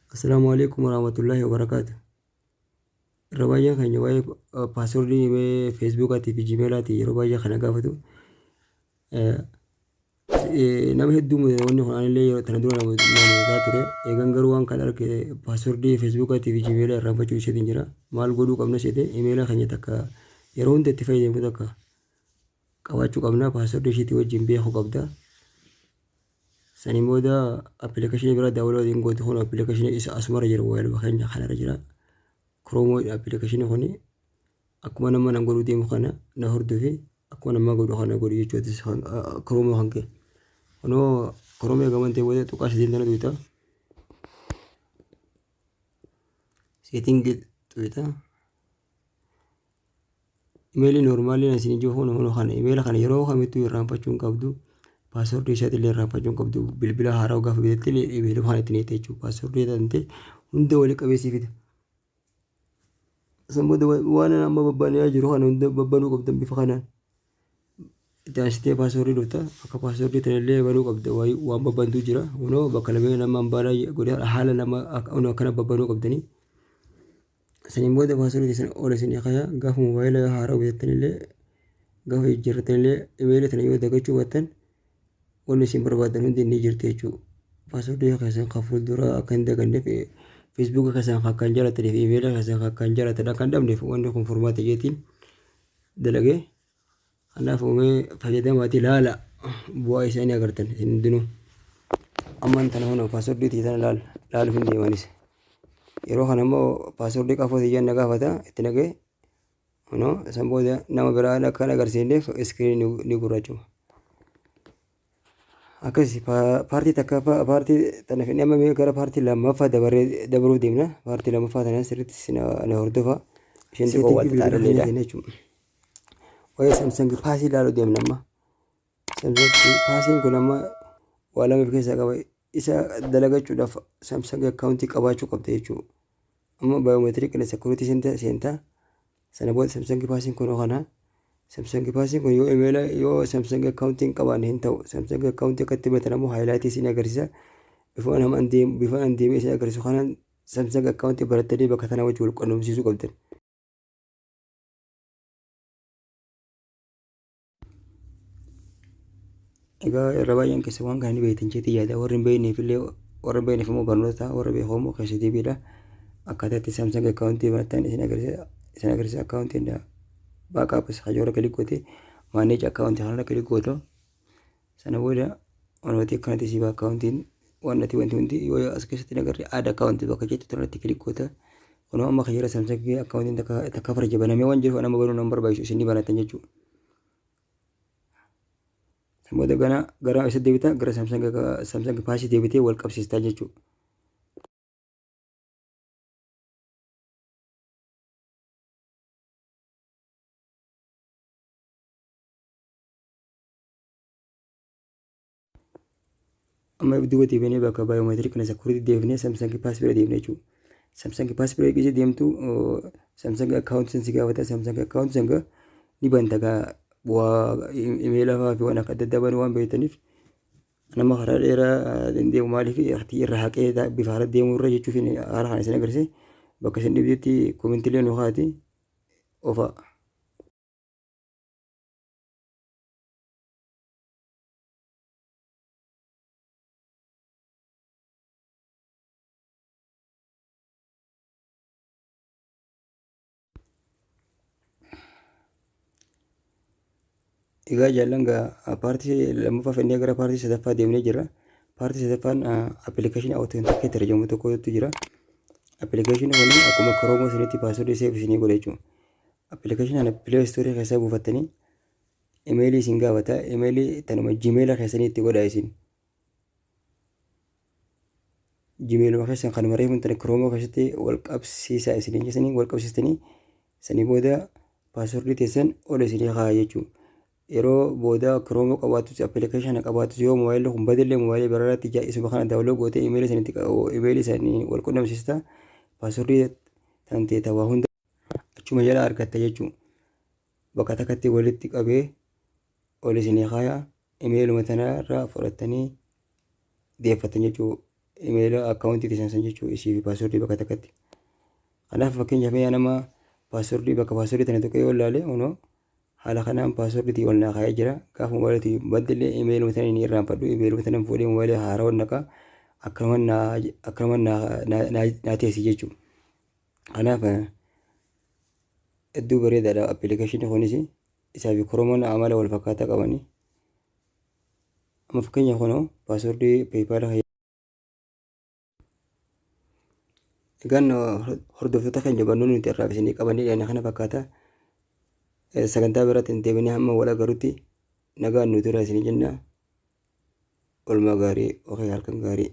Assalamualaikum warahmatullahi wabarakatuh. Rabayya kan waa'ee paaswordii feesbuukaatii fi jiimeelaatii yeroo baay'ee kana gaafatu. Nama hedduu wanni kun anillee yeroo tana dura namoota ture. Eegan garuu waan kan arge paaswordii feesbuukaatii fi jiimeelaa irraanfachuu isheetiin jira. Maal godhuu qabna jedhee imeelaa keenya takka yeroo hunda itti fayyadamu takka qabaachuu qabna. Paaswordii isheetii wajjin beekuu qabda. Saniin booda appilikeeshinii biraa daawwalootiin goote kun appilikeeshinii isa asumarra jira waayilba keenya kanarra jira. Kiroomoo appilikeeshinii kun akkuma nama nan godhuu deemu kana na hordofi akkuma nama godhu kana godhu jechuutis kiroomoo hanqe. Kunoo kiroomee gamantee booda tuqaa isiin tana tuyita. Seetingii tuyita. Imeelii noormaalii na isin jiru kun kana imeela kana yeroo kamittuu irraanfachuu hin qabdu. Paaswordii isheetillee irraanfachuu hin qabdu. Bilbila haaraa gaafa bitatte imeelii kana ittiin eeggate jechuudha. Paaswordii taatee hunda walii qabeessii fide. Samboota waan amma babbaanee jiru kana hunda babbanuu qabdan bifa kanaan. Itti aansitee paaswordii dhufta. Akka paaswordii tanallee banuu qabda. Waan babbantuu jira. Kunoo bakka lameen nama hambaalaa godhee haala nama akkana babbanuu qabdanii. Saniin booda paaswordii sana oola isin kaya gaafa moobaayila haaraa bitattanillee gaafa jijjiirratanillee imeelii tana yoo dagachuu baattan wanni isin barbaadan hundi ni jirti jechuudha. Paaswordii keessan kan fuuldura akka hin daganneef feesbuuka keessan kan jaalataniif imeelii keessan kan jaalatan akka hin dhabneef wanni kun furmaata jeetiin dalagee kanaaf uumee fayyadamaatii laala bu'aa isaanii agartan isin hundinuu. Ammaan tana hunda paaswordii tana laaluuf hin deemanis. Yeroo kana immoo paaswordii qaafootii jenna gaafata itti nagee kunoo san booda nama biraa akka agarsiisneef iskiriin ni gurraachuma. Akkasii paartii takka paartii tana fedhee amma gara paartii lammaffaa dabaluuf deemna. Paartii lammaffaa tana sirriitti na hordofa. Isheen xiqqoo wanta taadhalleedha jechuudha. Waa'ee Samsung paasii ilaaluu deemna amma. Samsung paasiin kun amma waa lama of keessaa qaba. Isa dalagachuudhaaf Samsung akkaawuntii qabaachuu qabda jechuudha. Amma baayoomeetirii qinna seekuriitii seentaa sana booda Samsung paasiin kun kana. Samsung paasiin kun yoo imeela yoo Samsung akkaawuntii hin qabaanne hin ta'u. Samsung akkaawuntii akkatti bitanamu haayilaatii isin agarsiisa. Bifa an deemee isin agarsiisu kanaan Samsung akkaawuntii barattanii bakka tanaa wajjin wal quunnamsiisuu qabdan. Egaa irra baay'een keessa waan kana ni beektan jeetii yaada. Warri hin beekneef illee warra hin beekneef immoo barnoota warra beekamoo immoo keessa deebiidha. Akkaataa itti Samsung akkaawuntii barattan isin agarsiisa akkaawuntiin baaqaapis hajoora klik goote maaneej akkaawuntii kanarra klik gootu sana booda wantoota akkanatti siif akkaawuntiin wanti hundi yoo as keessatti agarre aada akkaawuntii bakka jettu irratti klik goota. Kunoo amma kayyara Samsung akkaawuntiin takka farja banamee waan jiruuf nama banuu nama barbaachisu isin ni banatan jechuudha. Sana booda gara isa deebita gara Samsung paasii deebitee wal qabsiistaa jechuudha. Amma duuba deebinee bakka baayoomeetirii kana seekuriitii deebinee Samsung paasii bira deemnee jechuudha. Samsung paasii bira gisee deemtu Samsung akkaawuntiin si gaafata. Samsung akkaawuntii sanga ni banta bu'aa imeelaa fa'aa fi waan akka adda addaa banuu waan beektaniif nama karaa dheeraa deemu maaliif irra haqee bifa haala deemuu irra jechuuf haala kana isin agarsiise bakka isin dhibdeetti koomentiilee nu kaa'ati ofa. Egaa jaalladhaa paartii lammaffaa fennee gara paartii sadaffaa deemnee jirra. Paartii sadaffaan appilikeeshinii Authenticator jedhamu tokkotu jira. Appilikeeshinii kun akkuma kiroomoo isinitti paaswordii seef isinii godha jechuudha. Appilikeeshinii kana pilee istoorii keessaa buufattanii imeelii isin gaafata. Imeelii tanuma jiimeela keessanii itti godhaa isin. Jiimeeluma keessan kan mareefuun tana kiroomoo keessatti wal qabsiisaa isinii keessanii wal qabsiistanii sanii booda paaswordii teessan ol isinii kaa'a jechuudha. Yeroo booda kiroomoo qabaatus appilikeeshina qabaatus yoo moobaayilli kun badillee moobaayilii biraatti isuma kana daawwaloo gootee imeelii isaanii wal quunnamsiista paaswordii tantee ta'aa hunda achuma jala argatta jechuudha. Bakka takkatti walitti qabee ol isinii kaayaa imeeluma tanarraa fudhattanii deeffatan jechuu imeela akkaawuntii keessan san jechuu isii fi paaswordii bakka takkatti. Kanaaf fakkeenyaaf nama paaswordii bakka paaswordii tana tokko yoo ilaale unoo haala kanaan paaswordii ol naa kaa'ee jira. Gaafa mobaayilii baddillee imeeluma tana inni irraanfadhu imeeluma tana fuudhee mobaayilii haaraa naqaa akkuma naa teessi jechuudha. Kanaaf hedduu bareedaadha appilikeeshinii kunis isaa fi koromoon amala wal fakkaataa qabanii. Amma fakkeenyaaf kunoo paaswordii peepaala egaan hordoftoota keenya barnoonni nuti irraa isinii qabanii dhiyaanne kana fakkaata. Sagantaa biraatti deebinee hamma wal agarutti nagaan nuti irraa isinii jenna. Oolmaa gaarii, halkan gaarii.